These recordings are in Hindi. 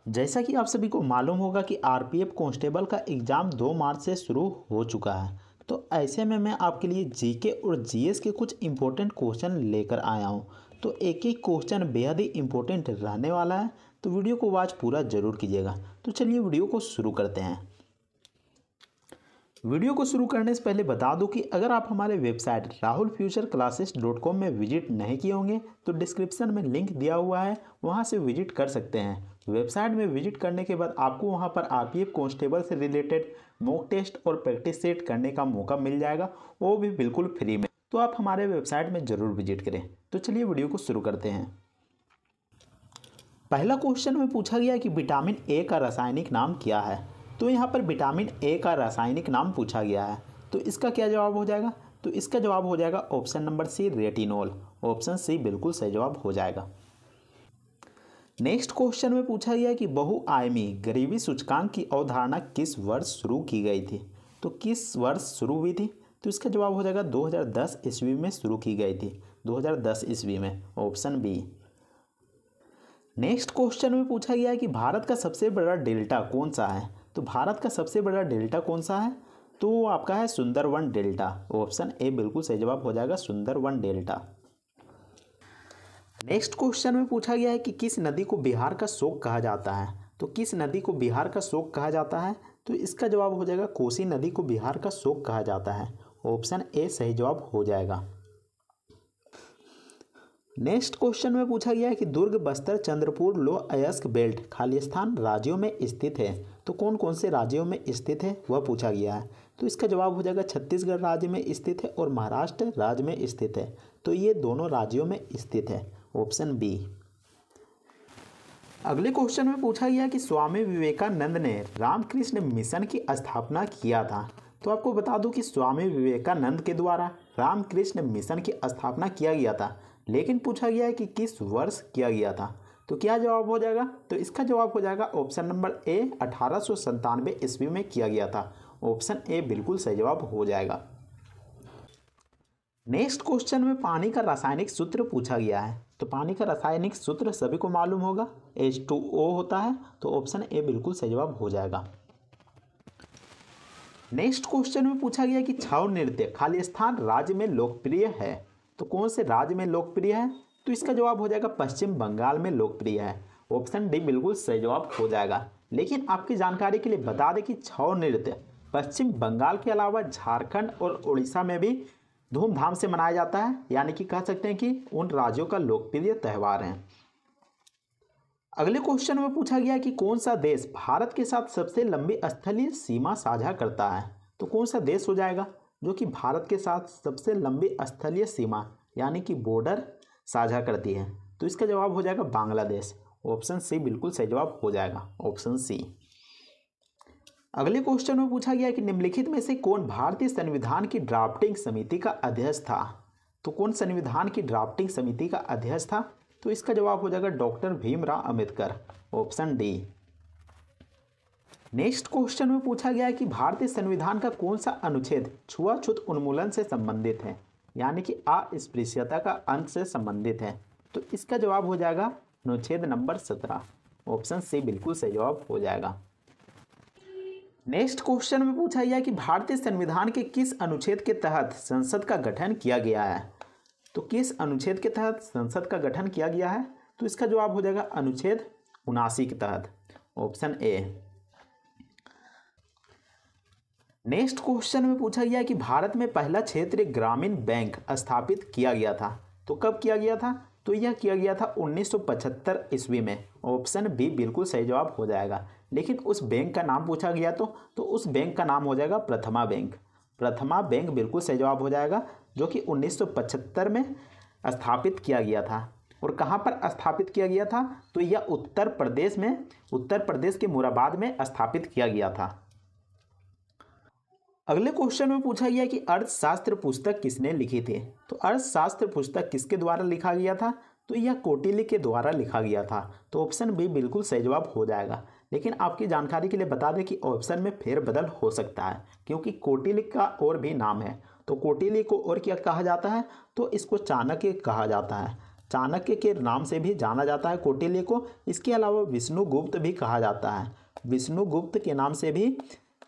जैसा कि आप सभी को मालूम होगा कि आरपीएफ कांस्टेबल का एग्ज़ाम 2 मार्च से शुरू हो चुका है। तो ऐसे में मैं आपके लिए जीके और जीएस के कुछ इम्पोर्टेंट क्वेश्चन लेकर आया हूं। तो एक एक क्वेश्चन बेहद ही इम्पोर्टेंट रहने वाला है, तो वीडियो को वॉच पूरा ज़रूर कीजिएगा। तो चलिए वीडियो को शुरू करते हैं। वीडियो को शुरू करने से पहले बता दूं कि अगर आप हमारे वेबसाइट rahulfutureclasses.com में विजिट नहीं किए होंगे तो डिस्क्रिप्शन में लिंक दिया हुआ है, वहां से विजिट कर सकते हैं। वेबसाइट में विजिट करने के बाद आपको वहां पर आरपीएफ कांस्टेबल से रिलेटेड मॉक टेस्ट और प्रैक्टिस सेट करने का मौका मिल जाएगा, वो भी बिल्कुल फ्री में। तो आप हमारे वेबसाइट में ज़रूर विजिट करें। तो चलिए वीडियो को शुरू करते हैं। पहला क्वेश्चन में पूछा गया कि विटामिन ए का रासायनिक नाम क्या है। तो यहाँ पर विटामिन ए का रासायनिक नाम पूछा गया है, तो इसका क्या जवाब हो जाएगा? तो इसका जवाब हो जाएगा option number C, retinol. Option C बिल्कुल सही जवाब हो जाएगा। नेक्स्ट क्वेश्चन में पूछा गया कि बहुआयामी गरीबी सूचकांक की अवधारणा किस वर्ष शुरू की गई थी। तो किस वर्ष शुरू हुई थी? तो इसका जवाब हो जाएगा 2010 ईस्वी में शुरू की गई थी। 2010 ईस्वी में, ऑप्शन बी। नेक्स्ट क्वेश्चन में पूछा गया है कि भारत का सबसे बड़ा डेल्टा कौन सा है। तो भारत का सबसे बड़ा डेल्टा कौन सा है? तो वो आपका है सुंदरवन डेल्टा। ऑप्शन ए बिल्कुल सही जवाब हो जाएगा, सुंदरवन डेल्टा। नेक्स्ट क्वेश्चन में पूछा गया है कि किस नदी को बिहार का शोक कहा जाता है। तो किस नदी को बिहार का शोक कहा जाता है? तो इसका जवाब हो जाएगा कोसी नदी को बिहार का शोक कहा जाता है। ऑप्शन ए सही जवाब हो जाएगा। नेक्स्ट क्वेश्चन में पूछा गया है कि दुर्ग, बस्तर, चंद्रपुर, लोह अयस्क बेल्ट खालिस्तान राज्यों में स्थित है। तो कौन कौन से राज्यों में स्थित है वह पूछा गया है। तो इसका जवाब हो जाएगा छत्तीसगढ़ राज्य में स्थित है और महाराष्ट्र राज्य में स्थित है। तो ये दोनों राज्यों में स्थित है, ऑप्शन बी। अगले क्वेश्चन में पूछा गया कि स्वामी विवेकानंद ने रामकृष्ण मिशन की स्थापना किया था। तो आपको बता दूं कि स्वामी विवेकानंद के द्वारा रामकृष्ण मिशन की स्थापना किया गया था, लेकिन पूछा गया है कि किस वर्ष किया गया था। तो क्या जवाब हो जाएगा? तो इसका जवाब हो जाएगा ऑप्शन नंबर ए, 1897 ईस्वी में किया गया था। ऑप्शन ए बिल्कुल सही जवाब हो जाएगा। नेक्स्ट क्वेश्चन में पानी का रासायनिक सूत्र पूछा गया है। तो पानी का रासायनिक सूत्र सभी को मालूम होगा, H2O होता है। तो ऑप्शन ए बिल्कुल सही जवाब हो जाएगा। नेक्स्ट क्वेश्चन में पूछा गया कि छाऊ नृत्य खालिस्तान राज्य में लोकप्रिय है। तो कौन से राज्य में लोकप्रिय है? तो इसका जवाब हो जाएगा पश्चिम बंगाल में लोकप्रिय है। ऑप्शन डी बिल्कुल सही जवाब हो जाएगा। लेकिन आपकी जानकारी के लिए बता दें कि छाऊ नृत्य पश्चिम बंगाल के अलावा झारखंड और उड़ीसा में भी धूमधाम से मनाया जाता है, यानी कि कह सकते हैं कि उन राज्यों का लोकप्रिय त्यौहार है। अगले क्वेश्चन में पूछा गया कि कौन सा देश भारत के साथ सबसे लंबी स्थलीय सीमा साझा करता है। तो कौन सा देश हो जाएगा जो कि भारत के साथ सबसे लंबी स्थलीय सीमा यानी कि बॉर्डर साझा करती है? तो इसका जवाब हो जाएगा बांग्लादेश। ऑप्शन सी बिल्कुल सही जवाब हो जाएगा, ऑप्शन सी। अगले क्वेश्चन में पूछा गया कि निम्नलिखित में से कौन भारतीय संविधान की ड्राफ्टिंग समिति का अध्यक्ष था। तो कौन संविधान की ड्राफ्टिंग समिति का अध्यक्ष था? तो इसका जवाब हो जाएगा doctor Bhimrao Ambedkar. Option D. Next question में पूछा गया है कि भारतीय संविधान का कौन सा अनुच्छेद छुआछूत उन्मूलन से संबंधित है, यानी कि अस्पृश्यता का अंत से संबंधित है। तो इसका जवाब हो जाएगा अनुच्छेद नंबर 17। ऑप्शन सी बिल्कुल सही जवाब हो जाएगा। नेक्स्ट क्वेश्चन में पूछा गया कि भारतीय संविधान के किस अनुच्छेद के तहत संसद का गठन किया गया है। तो किस अनुच्छेद के तहत संसद का गठन किया गया है? तो इसका जवाब हो जाएगा अनुच्छेद 79 के तहत। Option A. नेक्स्ट क्वेश्चन में पूछा गया कि भारत में पहला क्षेत्रीय ग्रामीण बैंक स्थापित किया गया था। तो कब किया गया था? तो यह किया गया था 1975 ईस्वी में। ऑप्शन बी बिल्कुल सही जवाब हो जाएगा। लेकिन उस बैंक का नाम पूछा गया तो उस बैंक का नाम हो जाएगा प्रथमा बैंक। प्रथमा बैंक बिल्कुल सही जवाब हो जाएगा, जो कि 1975 में स्थापित किया गया था। और कहाँ पर स्थापित किया गया था? तो यह उत्तर प्रदेश के मुरादाबाद में स्थापित किया गया था। अगले क्वेश्चन में पूछा गया कि अर्थशास्त्र पुस्तक किसने लिखी थी। तो अर्थशास्त्र पुस्तक किसके द्वारा लिखा गया था? तो यह कौटिल्य के द्वारा लिखा गया था। तो ऑप्शन बी बिल्कुल सही जवाब हो जाएगा। लेकिन आपकी जानकारी के लिए बता दें कि ऑप्शन में फेरबदल हो सकता है, क्योंकि कौटिल्य का और भी नाम है। तो कौटिल्य को और क्या कहा जाता है? तो इसको चाणक्य कहा जाता है। चाणक्य के नाम से भी जाना जाता है कौटिल्य को। इसके अलावा विष्णुगुप्त भी कहा जाता है, विष्णुगुप्त के नाम से भी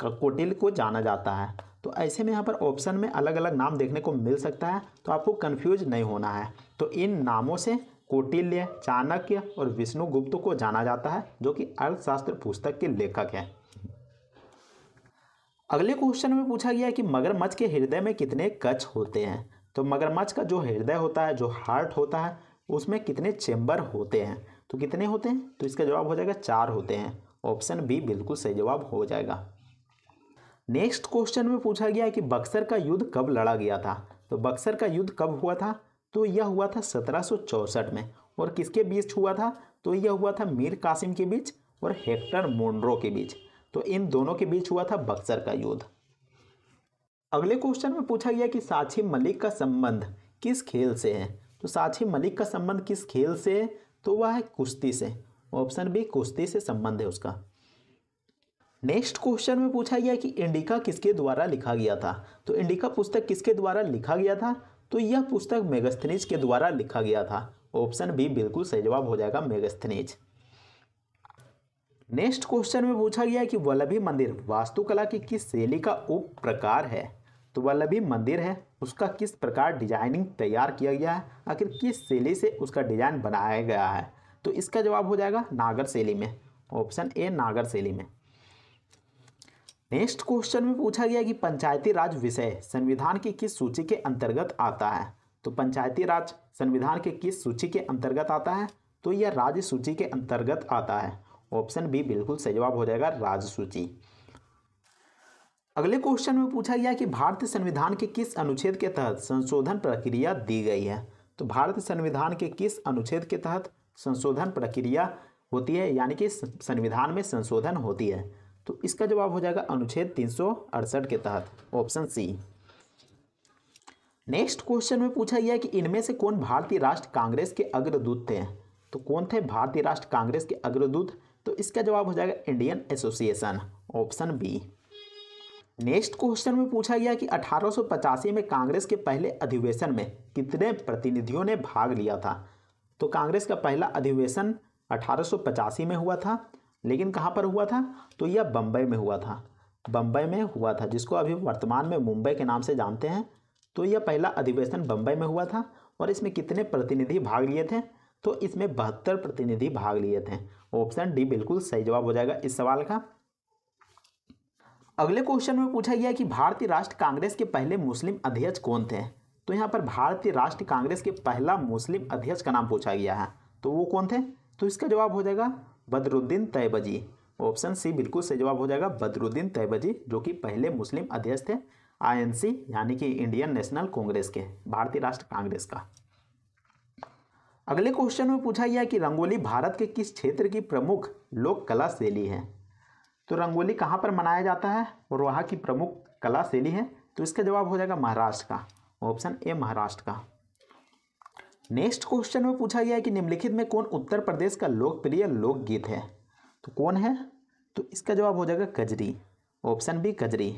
कौटिल्य को जाना जाता है। तो ऐसे में यहाँ पर ऑप्शन में अलग अलग नाम देखने को मिल सकता है, तो आपको कंफ्यूज नहीं होना है। तो इन नामों से कौटिल्य, चाणक्य और विष्णुगुप्त को जाना जाता है, जो कि अर्थशास्त्र पुस्तक के लेखक हैं। अगले क्वेश्चन में पूछा गया है कि मगरमच्छ के हृदय में कितने कक्ष होते हैं। तो मगरमच्छ का जो हृदय होता है, जो हार्ट होता है, उसमें कितने चेंबर होते हैं। तो कितने होते हैं, तो इसका जवाब हो जाएगा 4 होते हैं। ऑप्शन बी बिल्कुल सही जवाब हो जाएगा। नेक्स्ट क्वेश्चन में पूछा गया है कि बक्सर का युद्ध कब लड़ा गया था। तो बक्सर का युद्ध कब हुआ था, तो यह हुआ था 1764 में। और किसके बीच हुआ था, तो यह हुआ था मीर कासिम के बीच और हेक्टर मोनरो के बीच। तो इन दोनों के बीच हुआ था बक्सर का युद्ध। अगले क्वेश्चन में पूछा गया कि साक्षी मलिक का संबंध किस खेल से है। तो साक्षी मलिक का संबंध किस खेल से है, तो वह है कुश्ती से। ऑप्शन बी कुश्ती से संबंध है उसका। नेक्स्ट क्वेश्चन में पूछा गया कि इंडिका किसके द्वारा लिखा गया था। तो इंडिका पुस्तक किसके द्वारा लिखा गया था, तो यह पुस्तक मेगास्थनीज के द्वारा लिखा गया था। ऑप्शन बी बिल्कुल सही जवाब हो जाएगा, मेगास्थनीज। नेक्स्ट क्वेश्चन में पूछा गया कि वल्लभी मंदिर वास्तुकला की किस शैली का उप प्रकार है। तो वल्लभी मंदिर है, उसका किस प्रकार डिजाइनिंग तैयार किया गया है, आखिर किस शैली से उसका डिजाइन बनाया गया है। तो इसका जवाब हो जाएगा नागर शैली में। ऑप्शन ए नागर शैली में। नेक्स्ट क्वेश्चन में पूछा गया कि पंचायती राज विषय संविधान की किस सूची के अंतर्गत आता है। तो पंचायती राज संविधान के किस सूची के अंतर्गत आता है, तो यह राज्य सूची के अंतर्गत आता है। ऑप्शन बी बिल्कुल सही जवाब हो जाएगा, राज्य सूची। अगले क्वेश्चन में पूछा गया कि भारतीय संविधान के किस अनुच्छेद के तहत संशोधन प्रक्रिया दी गई है। तो भारतीय संविधान के किस अनुच्छेद के तहत संशोधन प्रक्रिया होती है, यानी कि संविधान में संशोधन होती है। तो इसका जवाब हो जाएगा अनुच्छेद 368 के तहत। Option C. नेक्स्ट क्वेश्चन में पूछा गया कि इनमें से कौन भारतीय राष्ट्र कांग्रेस के अग्रदूत थे। तो कौन थे भारतीय राष्ट्र कांग्रेस के अग्रदूत, तो इसका जवाब हो जाएगा Indian association. Option B. Next question में पूछा गया कि 1885 में कांग्रेस के पहले अधिवेशन में कितने प्रतिनिधियों ने भाग लिया था। तो कांग्रेस का पहला अधिवेशन 1885 में हुआ था, लेकिन कहाँ पर हुआ था, तो यह बम्बई में हुआ था। बम्बई में हुआ था, जिसको अभी वर्तमान में मुंबई के नाम से जानते हैं। तो यह पहला अधिवेशन बम्बई में हुआ था। और इसमें कितने प्रतिनिधि भाग लिए थे, तो इसमें 72 प्रतिनिधि भाग लिए थे। ऑप्शन डी बिल्कुल सही जवाब हो जाएगा इस सवाल का। अगले क्वेश्चन में पूछा गया कि भारतीय राष्ट्र कांग्रेस के पहले मुस्लिम अध्यक्ष कौन थे। तो यहाँ पर भारतीय राष्ट्र कांग्रेस के पहला मुस्लिम अध्यक्ष का नाम पूछा गया है, तो वो कौन थे, तो इसका जवाब हो जाएगा बदरुद्दीन तैयबजी। ऑप्शन सी बिल्कुल सही जवाब हो जाएगा, बदरुद्दीन तैयबजी, जो कि पहले मुस्लिम अध्यक्ष थे आईएनसी यानी कि इंडियन नेशनल कांग्रेस के, भारतीय राष्ट्र कांग्रेस का। अगले क्वेश्चन में पूछा गया कि रंगोली भारत के किस क्षेत्र की प्रमुख लोक कला शैली है। तो रंगोली कहाँ पर मनाया जाता है और वहाँ की प्रमुख कला शैली है, तो इसका जवाब हो जाएगा महाराष्ट्र का। ऑप्शन ए महाराष्ट्र का। नेक्स्ट क्वेश्चन में पूछा गया है कि निम्नलिखित में कौन उत्तर प्रदेश का लोकप्रिय लोकगीत है। तो कौन है, तो इसका जवाब हो जाएगा Kajri. Option B Kajri.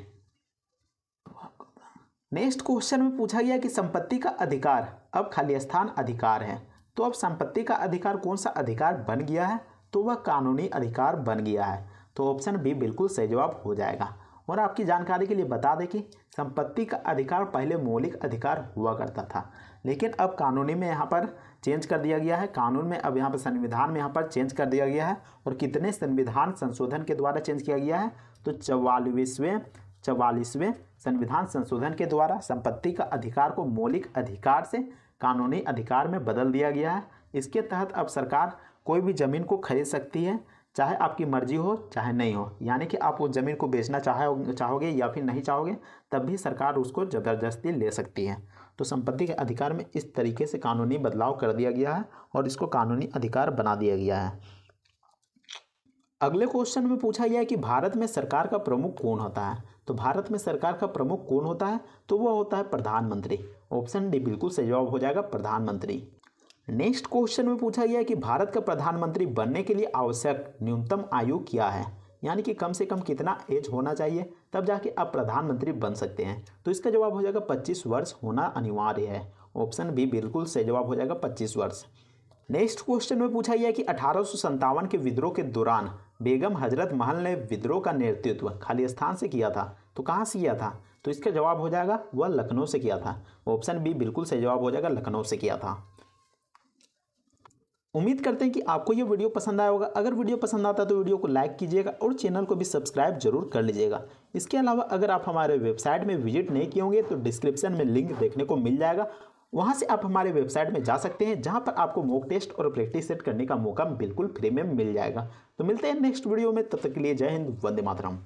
Next question में पूछा गया कि संपत्ति का अधिकार अब खालिस्तान अधिकार है। तो अब संपत्ति का अधिकार कौन सा अधिकार बन गया है, तो वह कानूनी अधिकार बन गया है। तो ऑप्शन बी बिल्कुल सही जवाब हो जाएगा। और आपकी जानकारी के लिए बता दें कि संपत्ति का अधिकार पहले मौलिक अधिकार हुआ करता था, लेकिन अब कानूनी में यहाँ पर चेंज कर दिया गया है। कानून में अब यहाँ पर संविधान में यहाँ पर चेंज कर दिया गया है। और कितने संविधान संशोधन के द्वारा चेंज किया गया है, तो 44वें संविधान संशोधन के द्वारा संपत्ति का अधिकार को मौलिक अधिकार से कानूनी अधिकार में बदल दिया गया है। इसके तहत अब सरकार कोई भी ज़मीन को खरीद सकती है, चाहे आपकी मर्जी हो चाहे नहीं हो, यानी कि आप उस ज़मीन को बेचना चाहोगे या फिर नहीं चाहोगे, तब भी सरकार उसको ज़बरदस्ती ले सकती है। तो संपत्ति के अधिकार में इस तरीके से कानूनी बदलाव कर दिया गया है और इसको कानूनी अधिकार बना दिया गया है। अगले क्वेश्चन में पूछा गया है कि भारत में सरकार का प्रमुख कौन होता है। तो भारत में सरकार का प्रमुख कौन होता है, तो वह होता है प्रधानमंत्री। ऑप्शन डी बिल्कुल सही जवाब हो जाएगा, प्रधानमंत्री। नेक्स्ट क्वेश्चन में पूछा गया है कि भारत का प्रधानमंत्री बनने के लिए आवश्यक न्यूनतम आयु क्या है, यानी कि कम से कम कितना एज होना चाहिए, तब जाके आप प्रधानमंत्री बन सकते हैं। तो इसका जवाब हो जाएगा 25 वर्ष होना अनिवार्य है। ऑप्शन बी बिल्कुल सही जवाब हो जाएगा 25 वर्ष। नेक्स्ट क्वेश्चन में पूछा गया कि 1857 के विद्रोह के दौरान बेगम हजरत महल ने विद्रोह का नेतृत्व खाली स्थान से किया था, तो कहाँ से किया था? तो इसका जवाब हो जाएगा वह लखनऊ से किया था। ऑप्शन बी बिल्कुल सही जवाब हो जाएगा, लखनऊ से किया था। उम्मीद करते हैं कि आपको ये वीडियो पसंद आया होगा। अगर वीडियो पसंद आता है तो वीडियो को लाइक कीजिएगा और चैनल को भी सब्सक्राइब जरूर कर लीजिएगा। इसके अलावा अगर आप हमारे वेबसाइट में विजिट नहीं किए होंगे तो डिस्क्रिप्शन में लिंक देखने को मिल जाएगा, वहां से आप हमारे वेबसाइट में जा सकते हैं, जहां पर आपको मॉक टेस्ट और प्रैक्टिस सेट करने का मौका बिल्कुल फ्री में मिल जाएगा। तो मिलते हैं नेक्स्ट वीडियो में, तब तक के लिए जय हिंद, वंदे मातरम।